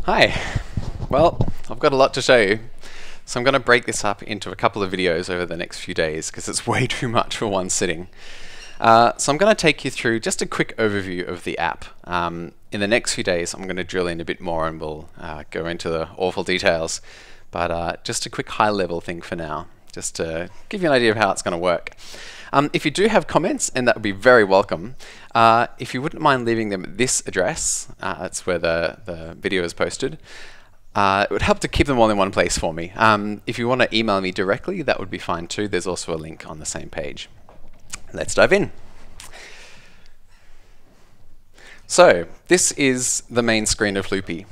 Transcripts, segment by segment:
Hi. Well, I've got a lot to show you, so I'm going to break this up into a couple of videos over the next few days because it's way too much for one sitting. So I'm going to take you through just a quick overview of the app. In the next few days I'm going to drill in a bit more and we'll go into the awful details, but just a quick high level thing for now, just to give you an idea of how it's going to work. If you do have comments, and that would be very welcome, if you wouldn't mind leaving them at this address, that's where the video is posted, it would help to keep them all in one place for me. If you want to email me directly, that would be fine too. There's also a link on the same page. Let's dive in. So this is the main screen of Loopy.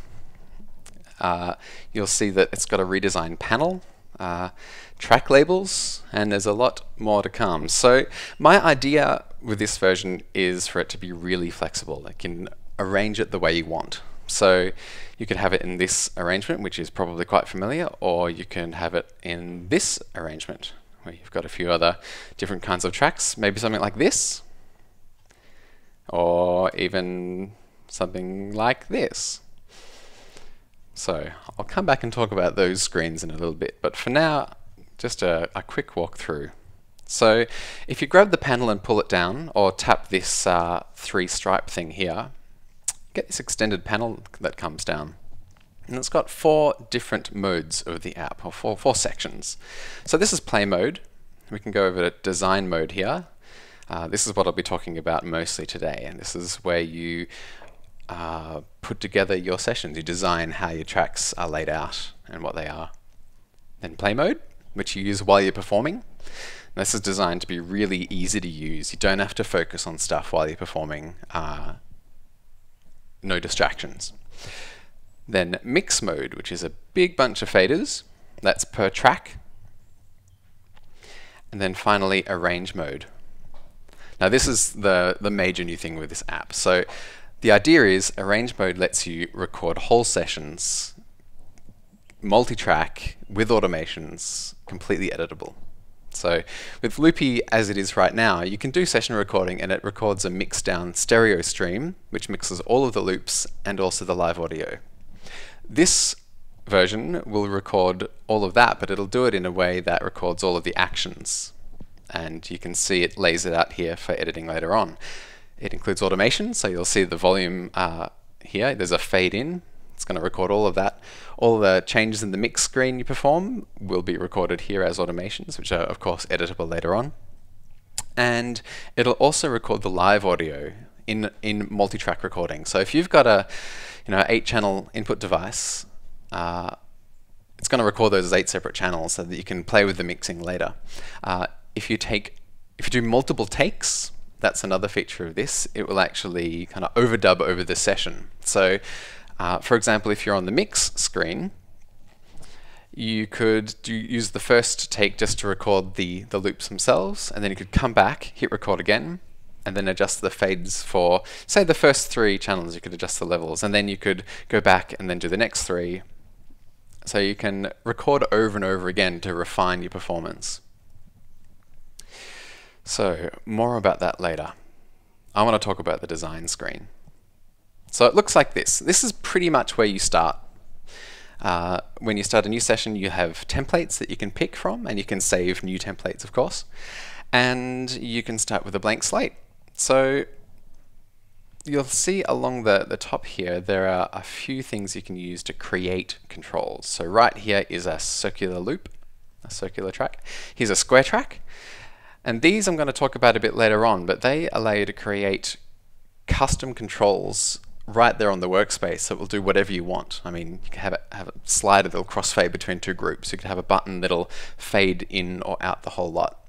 You'll see that it's got a redesigned panel, track labels, and there's a lot more to come. So my idea with this version is for it to be really flexible. You can arrange it the way you want. So you could have it in this arrangement, which is probably quite familiar, or you can have it in this arrangement, where you've got a few other different kinds of tracks, maybe something like this, or even something like this. So I'll come back and talk about those screens in a little bit, but for now, just a quick walkthrough. So if you grab the panel and pull it down, or tap this three stripe thing here, get this extended panel that comes down. And it's got four different modes of the app, or four sections. So this is play mode. We can go over to design mode here. This is what I'll be talking about mostly today, and this is where you put together your sessions. You design how your tracks are laid out and what they are. Then play mode, which you use while you're performing. This is designed to be really easy to use. You don't have to focus on stuff while you're performing. No distractions. Then mix mode, which is a big bunch of faders. That's per track. And then finally arrange mode. Now this is the major new thing with this app. So the idea is arrange mode lets you record whole sessions, multi-track, with automations, completely editable. So with Loopy as it is right now, you can do session recording and it records a mixed down stereo stream, which mixes all of the loops and also the live audio. This version will record all of that, but it'll do it in a way that records all of the actions. And you can see it lays it out here for editing later on. It includes automation, so you'll see the volume here. There's a fade in. It's going to record all of that. All the changes in the mix screen you perform will be recorded here as automations, which are of course editable later on. And it'll also record the live audio in multi-track recording. So if you've got a 8-channel input device, it's going to record those as 8 separate channels so that you can play with the mixing later. If you do multiple takes, that's another feature of this. It will actually kind of overdub over the session. So for example, if you're on the mix screen, you could use the first take just to record the loops themselves, and then you could come back, hit record again, and then adjust the fades for, say, the first 3 channels. You could adjust the levels, and then you could go back and then do the next 3. So you can record over and over again to refine your performance. So more about that later. I want to talk about the design screen. So it looks like this. This is pretty much where you start. When you start a new session, you have templates that you can pick from, and you can save new templates, of course. And you can start with a blank slate. So you'll see along the top here, there are a few things you can use to create controls. So right here is a circular loop, a circular track. Here's a square track. And these I'm going to talk about a bit later on, but they allow you to create custom controls right there on the workspace, so it will do whatever you want. I mean, you can have a slider that'll crossfade between 2 groups. You could have a button that'll fade in or out the whole lot.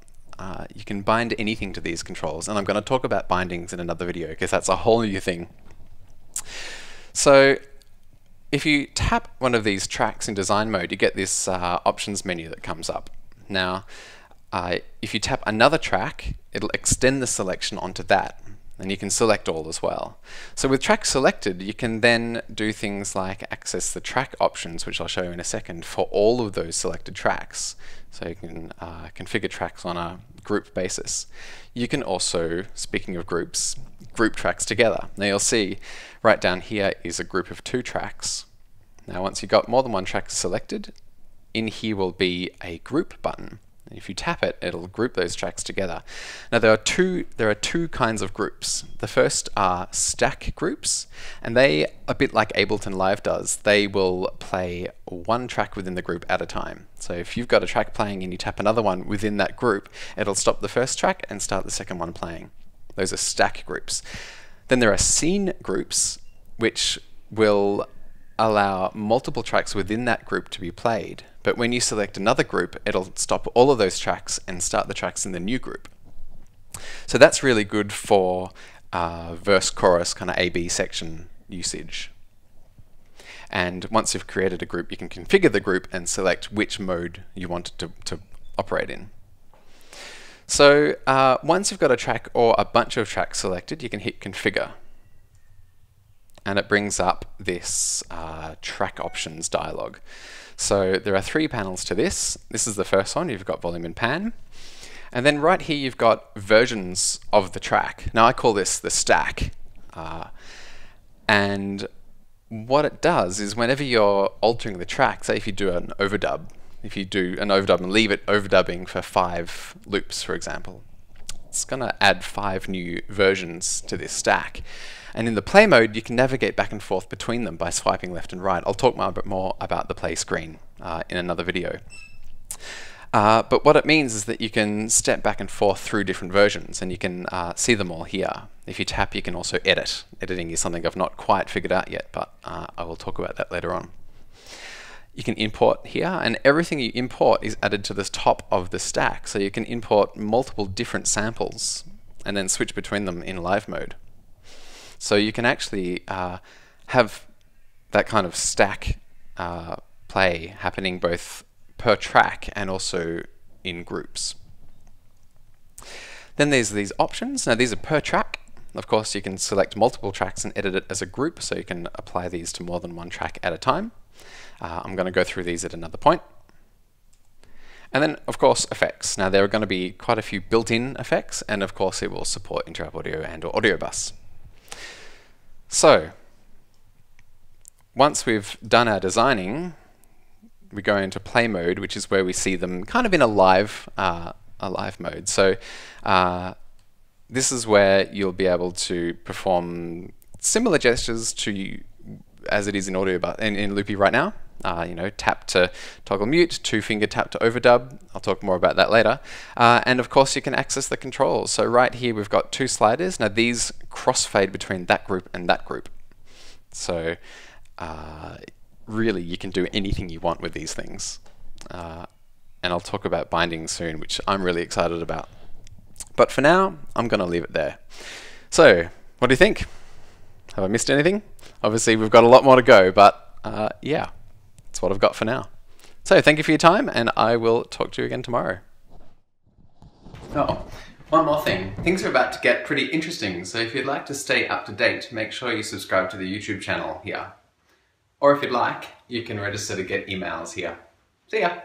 You can bind anything to these controls, and I'm going to talk about bindings in another video because that's a whole new thing. So if you tap one of these tracks in design mode, you get this options menu that comes up. Now, if you tap another track, it'll extend the selection onto that, and you can select all as well. So with track selected, you can then do things like access the track options, which I'll show you in a second, for all of those selected tracks. So you can configure tracks on a group basis. You can also, speaking of groups, group tracks together. Now you'll see right down here is a group of 2 tracks, Now once you've got more than one track selected, in here will be a group button. If you tap it, it'll group those tracks together. Now there are two kinds of groups. The first are stack groups, and they, a bit like Ableton Live does, they will play one track within the group at a time. So if you've got a track playing and you tap another one within that group, it'll stop the first track and start the second one playing. Those are stack groups. Then there are scene groups, which will allow multiple tracks within that group to be played. But when you select another group, it'll stop all of those tracks and start the tracks in the new group. So that's really good for verse, chorus, kind of A-B section usage. And once you've created a group, you can configure the group and select which mode you want it to operate in. So once you've got a track or a bunch of tracks selected, you can hit configure. And it brings up this track options dialog. So there are three panels to this. This is the first one. You've got volume and pan. And then right here you've got versions of the track. Now I call this the stack. And what it does is whenever you're altering the track, say if you do an overdub, if you do an overdub and leave it overdubbing for 5 loops, for example, it's going to add 5 new versions to this stack. And in the play mode, you can navigate back and forth between them by swiping left and right. I'll talk a bit more about the play screen in another video. But what it means is that you can step back and forth through different versions, and you can see them all here. If you tap, you can also edit. Editing is something I've not quite figured out yet, but I will talk about that later on. You can import here, and everything you import is added to the top of the stack. So you can import multiple different samples and then switch between them in live mode. So you can actually have that kind of stack play happening both per track and also in groups. Then there's these options. Now these are per track. Of course, you can select multiple tracks and edit it as a group, so you can apply these to more than one track at a time. I'm going to go through these at another point. And then, of course, effects. Now there are going to be quite a few built-in effects, and of course it will support interrupt audio and or audio bus. So, once we've done our designing, we go into play mode, which is where we see them kind of in a live mode. So, this is where you'll be able to perform similar gestures to as it is in in Loopy right now. You know, tap to toggle mute, 2-finger tap to overdub. I'll talk more about that later. And of course, you can access the controls. So right here, we've got 2 sliders. Now these crossfade between that group and that group. So really, you can do anything you want with these things. And I'll talk about binding soon, which I'm really excited about. But for now, I'm going to leave it there. So, what do you think? Have I missed anything? Obviously, we've got a lot more to go, but yeah. That's what I've got for now. So thank you for your time, and I will talk to you again tomorrow. Oh, one more thing. Things are about to get pretty interesting, so if you'd like to stay up to date, make sure you subscribe to the YouTube channel here. Or if you'd like, you can register to get emails here. See ya!